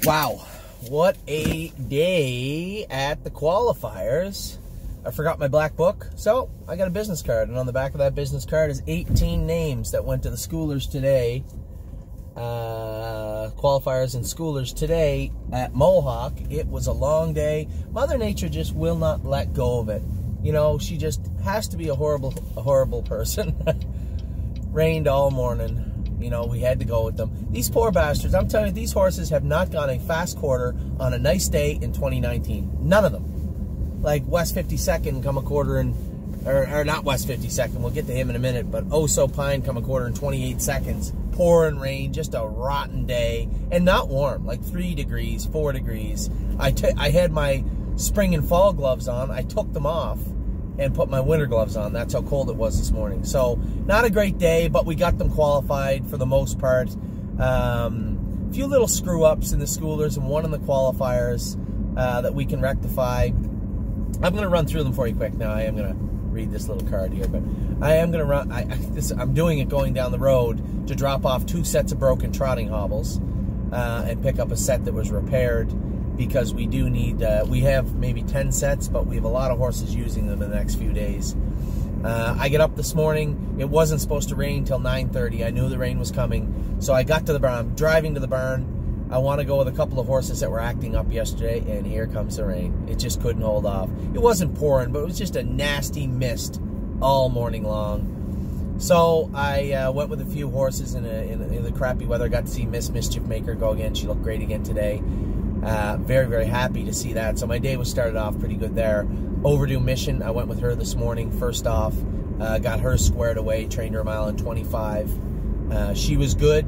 Wow, what a day at the qualifiers. I forgot my black book, so I got a business card, and on the back of that business card is 18 names that went to the schoolers today. Qualifiers and schoolers today at Mohawk. It was a long day. Mother Nature just will not let go of it. You know, she just has to be a horrible person. Rained all morning. You know, we had to go with them. These poor bastards, I'm telling you, these horses have not gone a fast quarter on a nice day in 2019. None of them. Like West 52nd come a quarter in, or not West 52nd, we'll get to him in a minute, but Oh So Pine come a quarter in 28 seconds. Pouring rain, just a rotten day, and not warm, like 3 degrees, 4 degrees. I had my spring and fall gloves on. I took them off and put my winter gloves on. That's how cold it was this morning. So not a great day, but we got them qualified for the most part. A few little screw ups in the schoolers and one in the qualifiers that we can rectify. I'm going to run through them for you quick now. I am going to read this little card here, but I am going to run. I'm doing it going down the road to drop off 2 sets of broken trotting hobbles and pick up a set that was repaired, because we do need, we have maybe 10 sets, but we have a lot of horses using them in the next few days. I get up this morning. It wasn't supposed to rain until 9:30. I knew the rain was coming, so I got to the barn. I'm driving to the barn. I want to go with a couple of horses that were acting up yesterday, and here comes the rain. It just couldn't hold off. It wasn't pouring, but it was just a nasty mist all morning long. So I went with a few horses in the crappy weather. Got to see Miss Mischief Maker go again. She looked great again today. Very, very happy to see that. So my day was started off pretty good there. Overdue Mission, I went with her this morning. First off, got her squared away, trained her a mile in 25. She was good.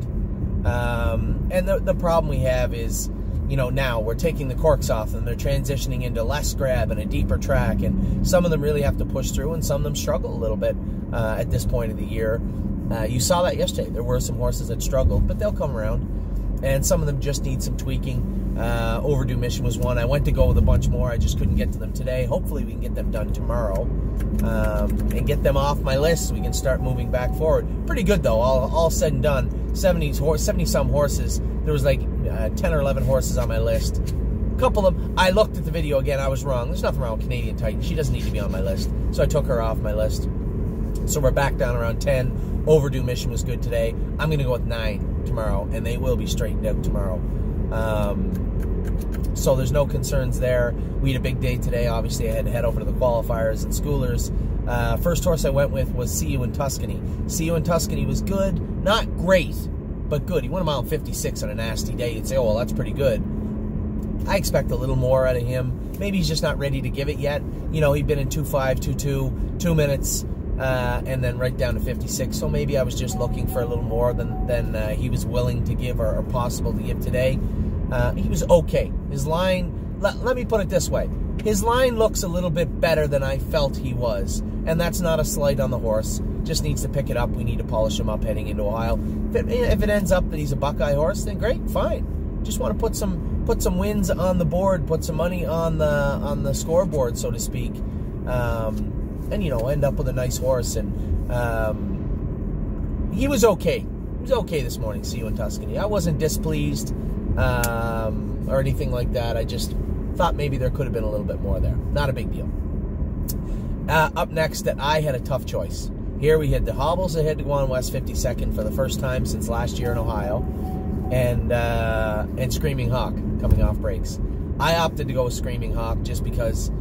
And the problem we have is, you know, now we're taking the corks off and they're transitioning into less grab and a deeper track. And some of them really have to push through, and some of them struggle a little bit at this point of the year. You saw that yesterday. There were some horses that struggled, but they'll come around. And some of them just need some tweaking. Overdue Mission was one. I went to go with a bunch more. I just couldn't get to them today. Hopefully we can get them done tomorrow and get them off my list so we can start moving back forward. Pretty good, though, all said and done. 70-some horses. There was like 10 or 11 horses on my list. A couple of them, I looked at the video again. I was wrong. There's nothing wrong with Canadian Titan. She doesn't need to be on my list. So I took her off my list. So we're back down around 10. Overdue Mission was good today. I'm going to go with 9 tomorrow, and they will be straightened out tomorrow. So there's no concerns there. We had a big day today. Obviously, I had to head over to the qualifiers and schoolers. First horse I went with was See You in Tuscany. See You in Tuscany was good. Not great, but good. He went a mile 56 on a nasty day. You'd say, oh, well, that's pretty good. I expect a little more out of him. Maybe he's just not ready to give it yet. You know, he'd been in 2.5, 2.2, 2 minutes, and then right down to 56. So maybe I was just looking for a little more than he was willing to give or possible to give today. He was okay. His line, let me put it this way. His line looks a little bit better than I felt he was. And that's not a slight on the horse. Just needs to pick it up. We need to polish him up heading into Ohio. If it ends up that he's a Buckeye horse, then great, fine. Just want to put some wins on the board, put some money on the scoreboard, so to speak. And, you know, end up with a nice horse. And he was okay. He was okay this morning, See You in Tuscany. I wasn't displeased or anything like that. I just thought maybe there could have been a little bit more there. Not a big deal. Up next, that I had a tough choice. Here we had the hobbles that had to go on West 52nd for the first time since last year in Ohio, and Screaming Hawk coming off breaks. I opted to go with Screaming Hawk just because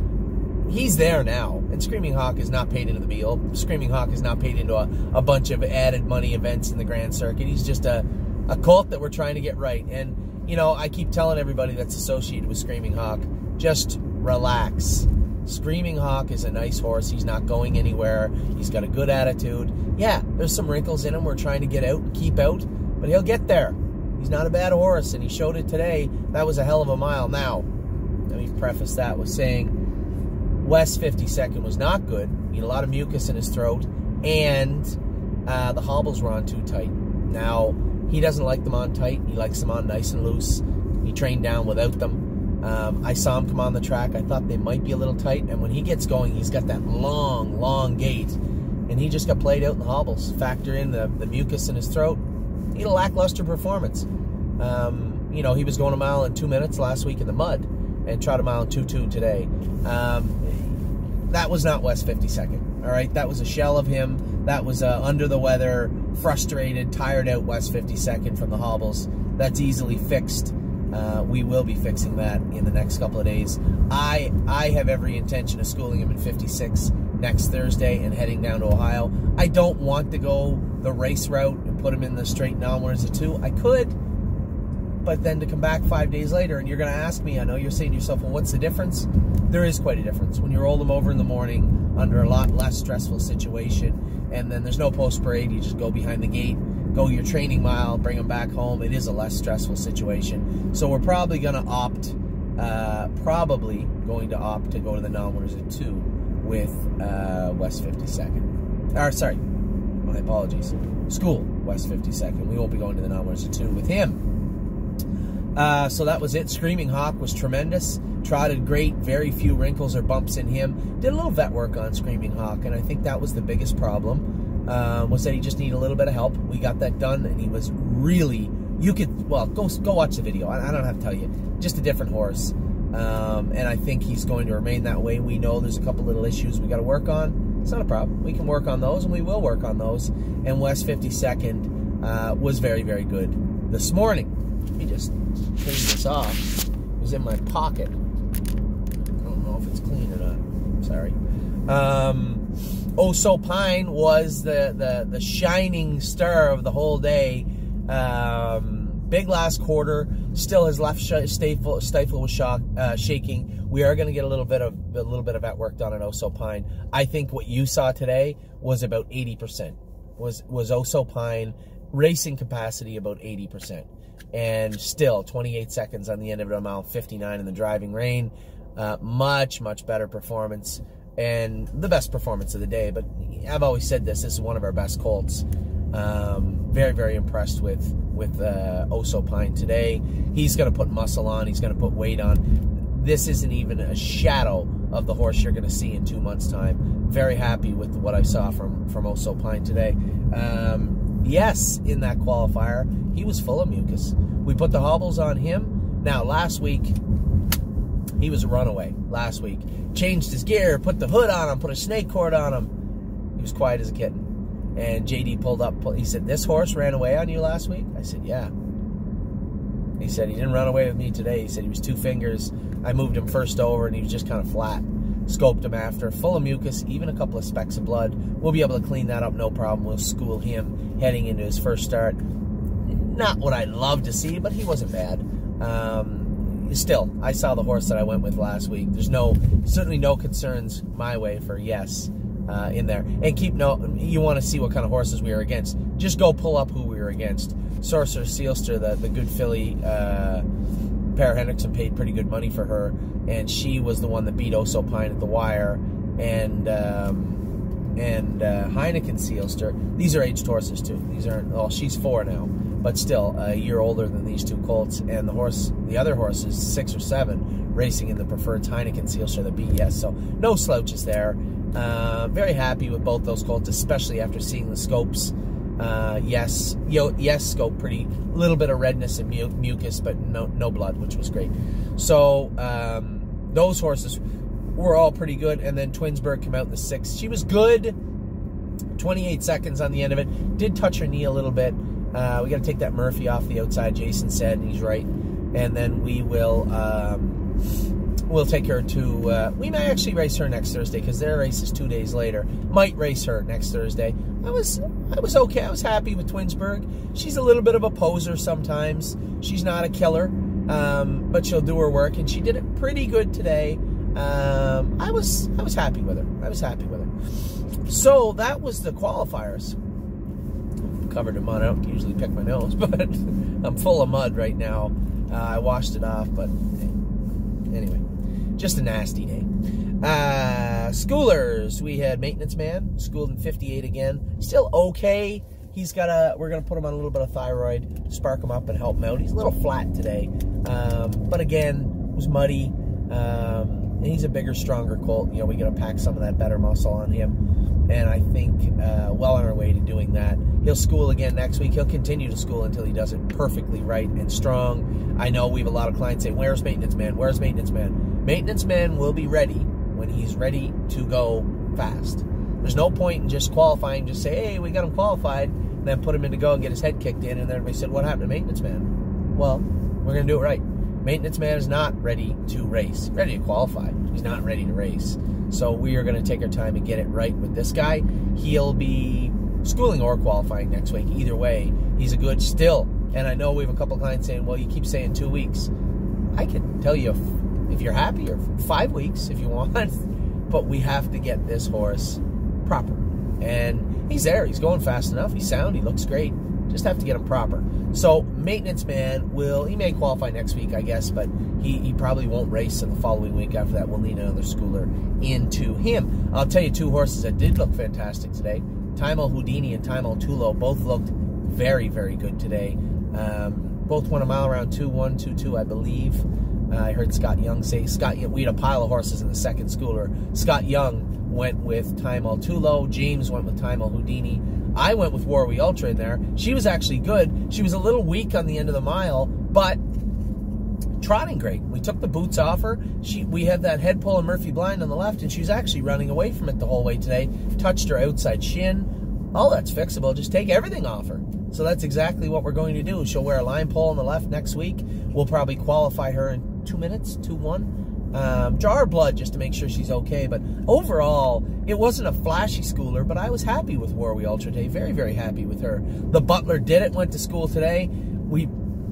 he's there now, and Screaming Hawk is not paid into the deal. Screaming Hawk is not paid into a bunch of added money events in the Grand Circuit. He's just a colt that we're trying to get right. And, you know, I keep telling everybody that's associated with Screaming Hawk, just relax. Screaming Hawk is a nice horse. He's not going anywhere. He's got a good attitude. Yeah, there's some wrinkles in him we're trying to get out and keep out, but he'll get there. He's not a bad horse, and he showed it today. That was a hell of a mile. Now, let me preface that with saying West 52nd was not good. He had a lot of mucus in his throat, and the hobbles were on too tight. Now, he doesn't like them on tight. He likes them on nice and loose. He trained down without them. I saw him come on the track. I thought they might be a little tight, and when he gets going, he's got that long, long gait, and he just got played out in the hobbles. Factor in the mucus in his throat. He had a lackluster performance. you know, he was going a mile in 2 minutes last week in the mud and tried a mile in 2:2 today. That was not West 52nd, all right? That was a shell of him. That was under the weather, frustrated, tired out West 52nd from the hobbles. That's easily fixed. We will be fixing that in the next couple of days. I have every intention of schooling him in 56 next Thursday and heading down to Ohio. I don't want to go the race route and put him in the straight nominators of 2. I could, but then to come back 5 days later, and you're going to ask me, I know you're saying to yourself, well, what's the difference? There is quite a difference. When you roll them over in the morning under a lot less stressful situation, and then there's no post-parade, you just go behind the gate, go your training mile, bring them back home. It is a less stressful situation. So we're probably going to opt, to go to the nominators at 2 with West 52nd. Or, sorry, my apologies. School, West 52nd. We won't be going to the nominators at 2 with him. So that was it. Screaming Hawk was tremendous. Trotted great. Very few wrinkles or bumps in him. Did a little vet work on Screaming Hawk, and I think that was the biggest problem, was that he just needed a little bit of help. We got that done, and he was really, you could, well, go watch the video. I don't have to tell you. Just a different horse. And I think he's going to remain that way. We know there's a couple little issues we got to work on. It's not a problem. We can work on those, and we will work on those. And West 52nd was very, very good this morning. Let me just clean this off. It was in my pocket. I don't know if it's clean or not. Sorry. Oh So Pine was the shining star of the whole day. Big last quarter. Still his left stifle was shaking. We are going to get a little bit of that work done on Oh So Pine. I think what you saw today was about 80%. Was Oh So Pine racing capacity about 80%. And still 28 seconds on the end of it, a mile 59 in the driving rain. Much better performance, and the best performance of the day. But I've always said this is one of our best colts. Very impressed with Oh So Pine today. He's going to put muscle on. He's going to put weight on. This isn't even a shadow of the horse you're going to see in 2 months' time. Very happy with what I saw from Oh So Pine today. Yes, in that qualifier, he was full of mucus. We put the hobbles on him. Now, last week, he was a runaway. Last week. Changed his gear, put the hood on him, put a snake cord on him. He was quiet as a kitten. And JD pulled up. He said, "This horse ran away on you last week?" I said, "Yeah." He said, "He didn't run away with me today." He said, "He was 2 fingers. I moved him first over, and he was just kind of flat." Scoped him after, full of mucus, even a couple of specks of blood. We'll be able to clean that up, no problem. We'll school him heading into his first start. Not what I'd love to see, but he wasn't bad. Still, I saw the horse that I went with last week. There's certainly no concerns my way for yes in there. And you want to see what kind of horses we are against. Just go pull up who we were against. Sorcerer Sealster, the good filly, Per Hendrickson paid pretty good money for her, and she was the one that beat Oh So Pine at the wire, and Heineken Sealster. These are aged horses too. These aren't. Well, she's 4 now, but still a year older than these 2 colts. And the other horse is 6 or 7, racing in the preferred Heineken Sealster that beat yes. So no slouches there. Very happy with both those colts, especially after seeing the scopes. Yes scope pretty, little bit of redness and mucus, but no blood, which was great. So those horses were all pretty good. And then Twinsburg came out in the 6th. She was good. 28 seconds on the end of it. Did touch her knee a little bit. We got to take that Murphy off the outside. Jason said, and he's right. And then we will we'll take her to. We might actually race her next Thursday because their race is 2 days later. Might race her next Thursday. I was okay. I was happy with Twinsburg. She's a little bit of a poser sometimes. She's not a killer, but she'll do her work, and she did it pretty good today. I was happy with her. So that was the qualifiers. I'm covered in mud. I don't usually pick my nose, but I'm full of mud right now. I washed it off, but anyway, just a nasty day. Schoolers, we had Maintenance Man, schooled in 58 again. Still okay. We're going to put him on a little bit of thyroid, spark him up and help him out. He's a little flat today. But again, it was muddy. And he's a bigger, stronger colt. We got to pack some of that better muscle on him. And I think well on our way to doing that. He'll school again next week. He'll continue to school until he does it perfectly right and strong. I know we have a lot of clients saying, where's maintenance man? Where's maintenance man? Maintenance man will be ready when he's ready to go fast. There's no point in just qualifying, just say, hey, we got him qualified, and then put him in to go and get his head kicked in, and then everybody said, what happened to maintenance man? Well, we're going to do it right. Maintenance man is not ready to race. Ready to qualify. He's not ready to race. So we are going to take our time and get it right with this guy. He'll be schooling or qualifying next week. Either way, he's a good still. And I know we have a couple of clients saying, well, you keep saying 2 weeks. I can tell you if you're happy, or 5 weeks if you want. But we have to get this horse proper. And he's there. He's going fast enough. He's sound. He looks great. Just have to get him proper. So maintenance man he may qualify next week, I guess, but he probably won't race in the following week. After that, we'll need another schooler into him. I'll tell you 2 horses that did look fantastic today. Time-O Houdini and Time-O Tulo both looked very, very good today. Both won a mile around 2-1, 2-2, I believe. I heard Scott Young say, we had a pile of horses in the second schooler. Scott Young went with Time-O Tulo. James went with Time-O Houdini. I went with Warwick Ultra in there. She was actually good. She was a little weak on the end of the mile, but trotting great. We took the boots off her. We had that head pull and Murphy blind on the left, and she was actually running away from it the whole way today. Touched her outside shin. All that's fixable. Just take everything off her. So that's exactly what we're going to do. She'll wear a line pole on the left next week. We'll probably qualify her in 2 minutes, 2-1. Draw her blood just to make sure she's okay. But overall, it wasn't a flashy schooler, but I was happy with Warwick Ultra today. Very, very happy with her. The Butler did it, went to school today. We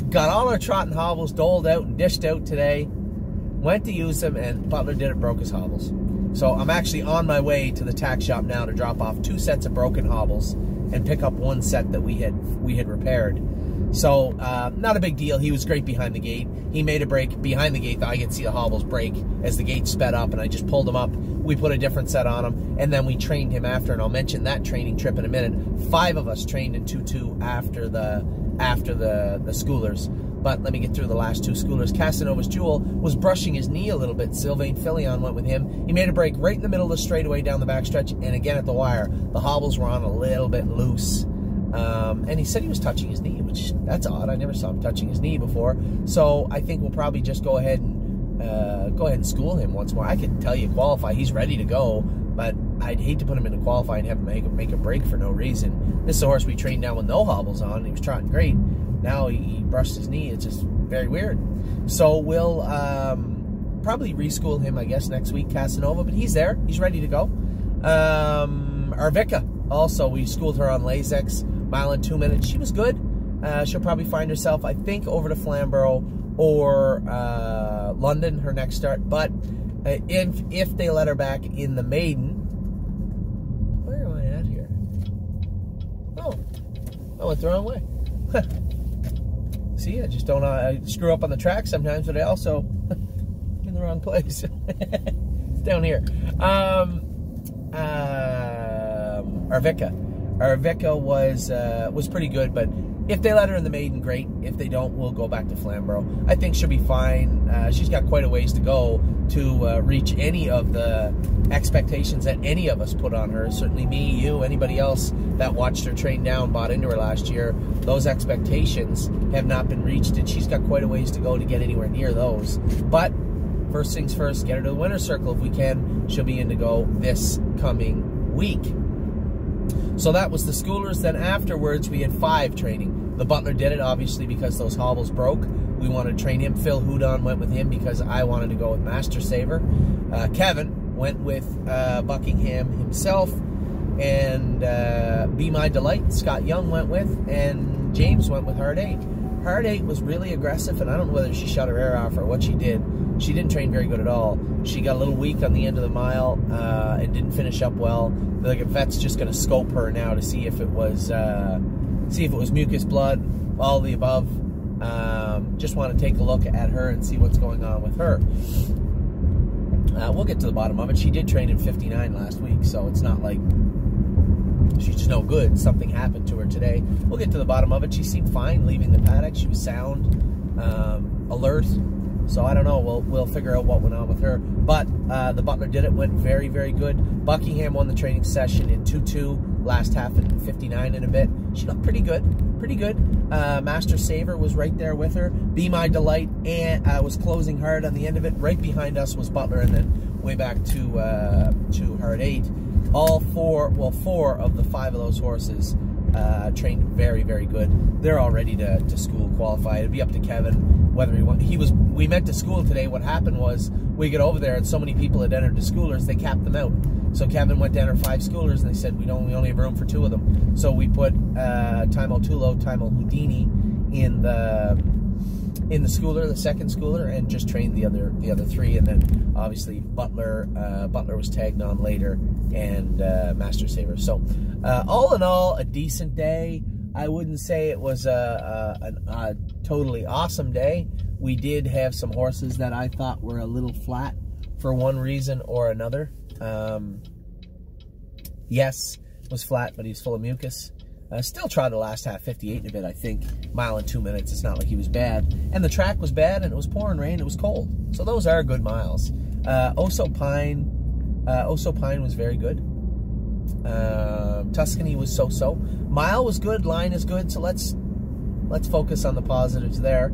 got all our trot and hobbles doled out and dished out today. Went to use them, and Butler did it, broke his hobbles. So I'm actually on my way to the tack shop now to drop off 2 sets of broken hobbles and pick up 1 set that we had repaired. So, not a big deal. He was great behind the gate. He made a break behind the gate that I could see the hobbles break as the gate sped up, and I just pulled him up. We put a different set on him, and then we trained him after, and I'll mention that training trip in a minute. 5 of us trained in 2-2 after the schoolers. But let me get through the last 2 schoolers. Casanova's Jewel was brushing his knee a little bit. Sylvain Filion went with him. He made a break right in the middle of the straightaway down the backstretch, and again at the wire. The hobbles were on a little bit loose. And he said he was touching his knee, which, that's odd. I never saw him touching his knee before. So I think we'll probably just go ahead and school him once more. I can tell you qualify. He's ready to go, but I'd hate to put him into qualify and have him make a break for no reason. This is a horse we trained down with no hobbles on. He was trotting great. Now he brushed his knee. It's just very weird. So we'll probably reschool him, I guess, next week, Casanova. But he's there. He's ready to go. Arvika, also, we schooled her on Lasix. Mile in 2 minutes. She was good. She'll probably find herself, I think, over to Flamborough or London, her next start. But if they let her back in the maiden, where am I at here? Oh, I went the wrong way. See, I just don't. I screw up on the track sometimes, but I also in the wrong place. It's down here. Arvika was pretty good, but if they let her in the maiden, great. If they don't, we'll go back to Flamborough. I think she'll be fine. She's got quite a ways to go to reach any of the expectations that any of us put on her. Certainly me, you, anybody else that watched her train down, bought into her last year. Those expectations have not been reached, and she's got quite a ways to go to get anywhere near those. But first things first, get her to the winner's circle if we can. She'll be in to go this coming week. So that was the schoolers. Then afterwards, we had 5 training. The Butler did it, obviously, because those hobbles broke. We wanted to train him. Phil Houdon went with him because I wanted to go with Master Saver. Kevin went with Buckingham himself. And Be My Delight, Scott Young went with. And James went with Hard 8. Hard 8 was really aggressive, and I don't know whether she shut her air off or what she did. She didn't train very good at all. She got a little weak on the end of the mile and didn't finish up well. The vet's just going to scope her now to see if it was mucus blood, all the above. Just want to take a look at her and see what's going on with her. We'll get to the bottom of it. She did train in 59 last week, so it's not like she's just no good. Something happened to her today. We'll get to the bottom of it. She seemed fine leaving the paddock. She was sound, alert. So I don't know. We'll figure out what went on with her. But the Butler did it. Went very, very good. Buckingham won the training session in 2-2. Last half in 59 in a bit. she looked pretty good, pretty good. Master Saver was right there with her. Be My Delight and was closing hard on the end of it. Right behind us was Butler, and then way back to Hard 8. All four of the 5 of those horses trained very, very good. They're all ready to school qualify. It'd be up to Kevin whether he wants. We meant to school today. What happened was we get over there and so many people had entered the schoolers, they capped them out. So Kevin went to enter 5 schoolers and they said we only have room for 2 of them. So we put Timo Tulo, Timo Houdini in the schooler, the second schooler, and just trained the other 3. And then obviously Butler was tagged on later, and Master Saver. So all in all, a decent day. I wouldn't say it was a totally awesome day. We did have some horses that I thought were a little flat for one reason or another. Yes, was flat, but he's full of mucus. Still tried the last half, 58 and a bit, I think. Mile and 2 minutes. It's not like he was bad. And the track was bad, and it was pouring rain. It was cold. So those are good miles. Oso Pine was very good. Tuscany was so-so. Mile was good. Line is good. So let's focus on the positives there.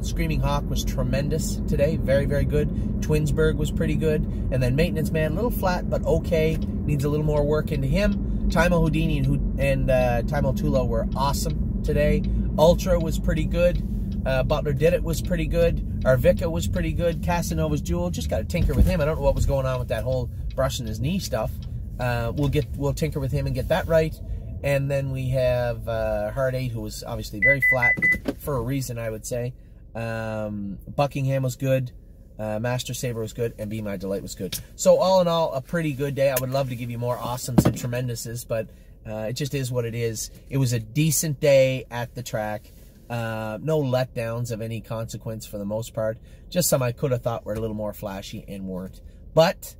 Screaming Hawk was tremendous today. Very, very good. Twinsburg was pretty good. And then Maintenance Man, a little flat, but okay. Needs a little more work into him. Timo Houdini and Timo Tulo were awesome today. Ultra was pretty good. Butler Did It was pretty good. Arvika was pretty good. Casanova's Jewel, just got to tinker with him. I don't know what was going on with that whole brushing his knee stuff. We'll tinker with him and get that right. And then we have Hard 8, who was obviously very flat for a reason, I would say. Buckingham was good. Master Saver was good, and Be My Delight was good. So all in all, a pretty good day. I would love to give you more awesomes and tremenduses, but it just is what it is. It was a decent day at the track. No letdowns of any consequence for the most part. Just some I could have thought were a little more flashy and weren't. But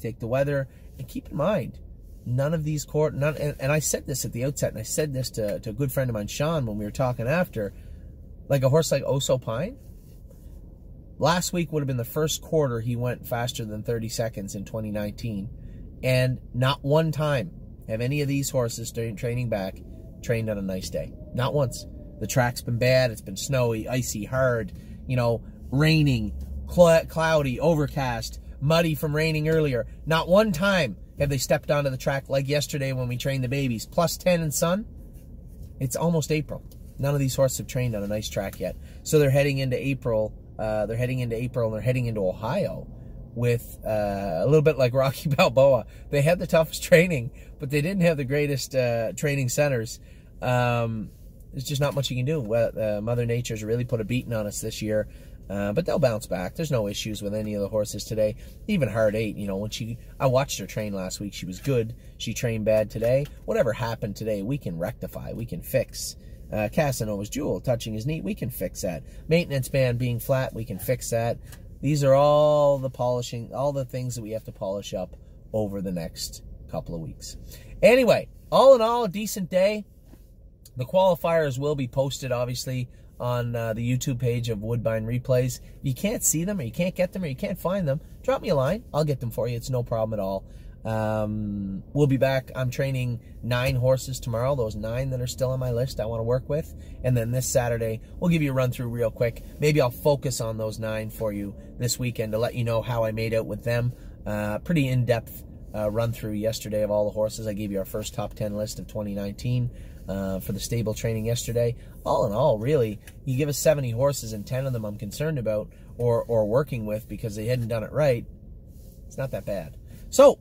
take the weather, and keep in mind, none of these and I said this at the outset, and I said this to a good friend of mine, Sean, when we were talking after, like a horse like Oso Pine, last week would have been the first quarter he went faster than 30 seconds in 2019. And not one time have any of these horses training back trained on a nice day. Not once. The track's been bad. It's been snowy, icy, hard, you know, raining, cloudy, overcast, muddy from raining earlier. Not one time have they stepped onto the track like yesterday when we trained the babies. Plus 10 and sun. It's almost April. None of these horses have trained on a nice track yet. So they're heading into April. And they're heading into Ohio with a little bit like Rocky Balboa. They had the toughest training, but they didn't have the greatest training centers. There's just not much you can do. Mother Nature's really put a beating on us this year, but they'll bounce back. There's no issues with any of the horses today. Even Hard 8, you know, I watched her train last week. She was good. She trained bad today. Whatever happened today, we can rectify. We can fix. Casanova's Jewel touching his knee, we can fix that. Maintenance Man being flat, we can fix that. These are all the polishing, all the things that we have to polish up over the next couple of weeks. Anyway, all in all, a decent day. The qualifiers will be posted, obviously, on the YouTube page of Woodbine Replays. If you can't see them, or you can't get them, or you can't find them, drop me a line. I'll get them for you. It's no problem at all. We'll be back. I'm training 9 horses tomorrow. Those 9 that are still on my list I want to work with. And then this Saturday, we'll give you a run through real quick. Maybe I'll focus on those 9 for you this weekend to let you know how I made out with them. Pretty in-depth run through yesterday of all the horses. I gave you our first top 10 list of 2019 for the stable training yesterday. All in all, really, you give us 70 horses and 10 of them I'm concerned about or working with because they hadn't done it right. It's not that bad. So,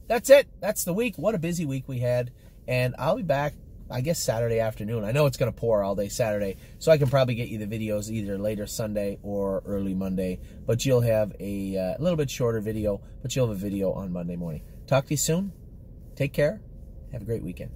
that's it. That's the week. What a busy week we had. And I'll be back, I guess, Saturday afternoon. I know it's going to pour all day Saturday, so I can probably get you the videos either later Sunday or early Monday. But you'll have a little bit shorter video, but you'll have a video on Monday morning. Talk to you soon. Take care. Have a great weekend.